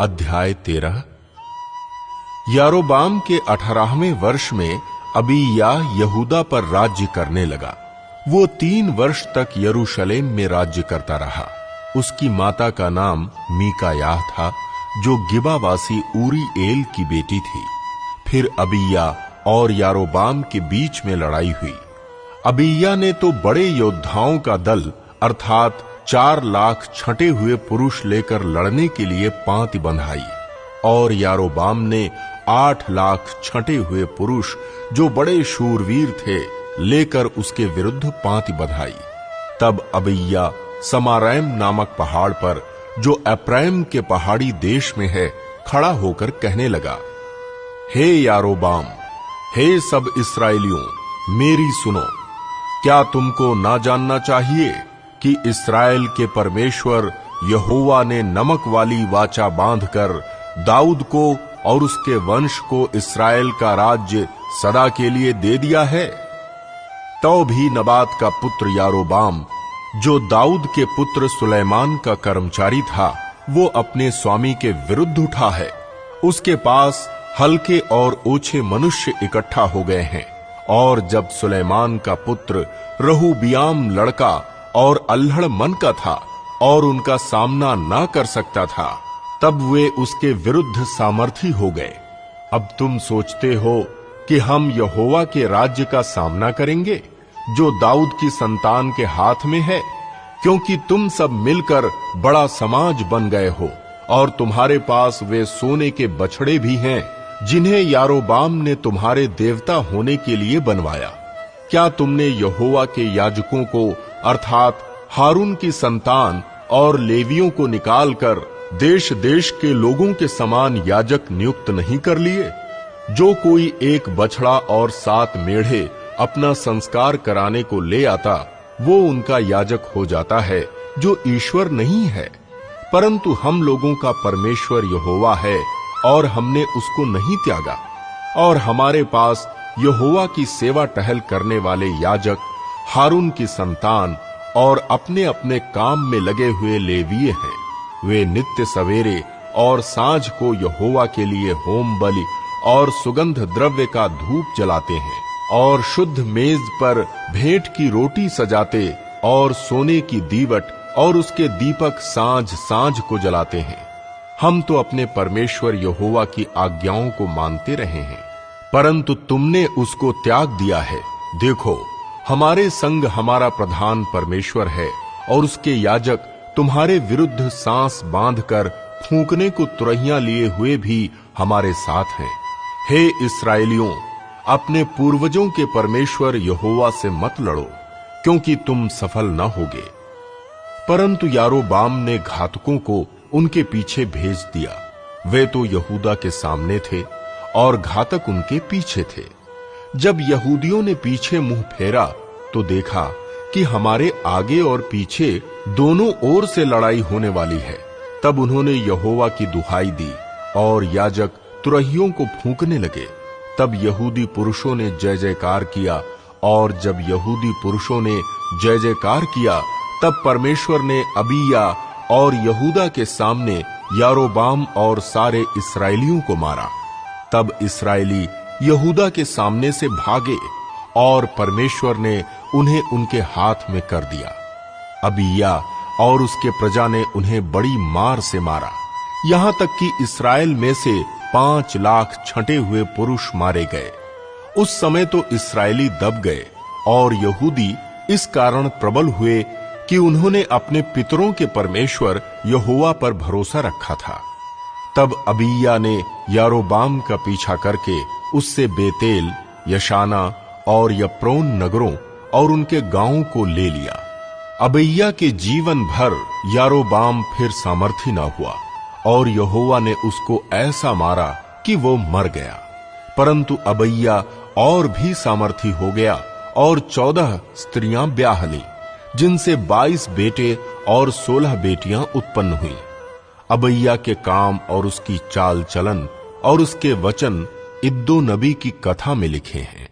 अध्याय 13। यारोबाम के 18वें वर्ष में अबीया यहूदा पर राज्य करने लगा। वो 3 वर्ष तक यरूशलेम में राज्य करता रहा। उसकी माता का नाम मीकायाह था, जो गिबावासी ऊरी एल की बेटी थी। फिर अबीया और यारोबाम के बीच में लड़ाई हुई। अबीया ने तो बड़े योद्धाओं का दल अर्थात 4 लाख छंटे हुए पुरुष लेकर लड़ने के लिए पांति बंधाई, और यारोबाम ने 8 लाख छंटे हुए पुरुष जो बड़े शूरवीर थे लेकर उसके विरुद्ध पांति बंधाई। तब अबीया समारैम नामक पहाड़ पर, जो एप्रैम के पहाड़ी देश में है, खड़ा होकर कहने लगा, हे यारोबाम, हे सब इस्राएलियों, मेरी सुनो। क्या तुमको ना जानना चाहिए कि इस्राएल के परमेश्वर यहोवा ने नमक वाली वाचा बांधकर दाऊद को और उसके वंश को इस्राएल का राज्य सदा के लिए दे दिया है? तो भी नबात का पुत्र यारोबाम, जो दाऊद के पुत्र सुलेमान का कर्मचारी था, वो अपने स्वामी के विरुद्ध उठा है। उसके पास हल्के और ओछे मनुष्य इकट्ठा हो गए हैं, और जब सुलेमान का पुत्र रहूबियाम लड़का और अल्हड़ मन का था और उनका सामना ना कर सकता था, तब वे उसके विरुद्ध सामर्थी हो गए। अब तुम सोचते हो कि हम यहोवा के राज्य का सामना करेंगे, जो दाऊद की संतान के हाथ में है? क्योंकि तुम सब मिलकर बड़ा समाज बन गए हो, और तुम्हारे पास वे सोने के बछड़े भी हैं, जिन्हें यारोबाम ने तुम्हारे देवता होने के लिए बनवाया। क्या तुमने यहोवा के याजकों को अर्थात हारून की संतान और लेवियों को निकालकर देश देश के लोगों के समान याजक नियुक्त नहीं कर लिए? जो कोई एक बछड़ा और 7 मेढ़े अपना संस्कार कराने को ले आता, वो उनका याजक हो जाता है, जो ईश्वर नहीं है। परंतु हम लोगों का परमेश्वर यहोवा है, और हमने उसको नहीं त्यागा। और हमारे पास यहोवा की सेवा टहल करने वाले याजक हारून की संतान और अपने अपने काम में लगे हुए लेवीय हैं। वे नित्य सवेरे और सांझ को यहोवा के लिए होम बलि और सुगंध द्रव्य का धूप जलाते हैं, और शुद्ध मेज पर भेंट की रोटी सजाते, और सोने की दीवट और उसके दीपक सांझ सांझ को जलाते हैं। हम तो अपने परमेश्वर यहोवा की आज्ञाओं को मानते रहे हैं, परंतु तुमने उसको त्याग दिया है। देखो, हमारे संग हमारा प्रधान परमेश्वर है, और उसके याजक तुम्हारे विरुद्ध सांस बांधकर फूंकने को तुरहियां लिए हुए भी हमारे साथ हैं। हे इस्राएलियों, अपने पूर्वजों के परमेश्वर यहोवा से मत लड़ो, क्योंकि तुम सफल न होगे। परंतु यारोबाम ने घातकों को उनके पीछे भेज दिया। वे तो यहूदा के सामने थे और घातक उनके पीछे थे। जब यहूदियों ने पीछे मुंह फेरा, तो देखा कि हमारे आगे और पीछे दोनों ओर से लड़ाई होने वाली है। तब उन्होंने यहोवा की दुहाई दी, और याजक तुरहियों को फूंकने लगे। तब यहूदी पुरुषों ने जय जयकार किया, और जब यहूदी पुरुषों ने जय जयकार किया, तब परमेश्वर ने अबीया और यहूदा के सामने यारोबाम और सारे इस्राएलियों को मारा। तब इस्राएली यहूदा के सामने से भागे, और परमेश्वर ने उन्हें उनके हाथ में कर दिया। अबीया और उसके प्रजा ने उन्हें बड़ी मार से मारा, यहां तक कि इस्राएल में से 5 लाख छंटे हुए पुरुष मारे गए। उस समय तो इस्राएली दब गए, और यहूदी इस कारण प्रबल हुए कि उन्होंने अपने पितरों के परमेश्वर यहोवा पर भरोसा रखा था। तब अबीया ने यारोबाम का पीछा करके उससे बेतेल, यशाना और यप्रोन नगरों और उनके गांवों को ले लिया। अबीया के जीवन भर यारोबाम फिर सामर्थी न हुआ, और यहोवा ने उसको ऐसा मारा कि वो मर गया। परंतु अबीया और भी सामर्थी हो गया, और 14 स्त्रियां ब्याह लीं, जिनसे 22 बेटे और 16 बेटियां उत्पन्न हुई। अबीया के काम और उसकी चाल चलन और उसके वचन इद्दो नबी की कथा में लिखे हैं।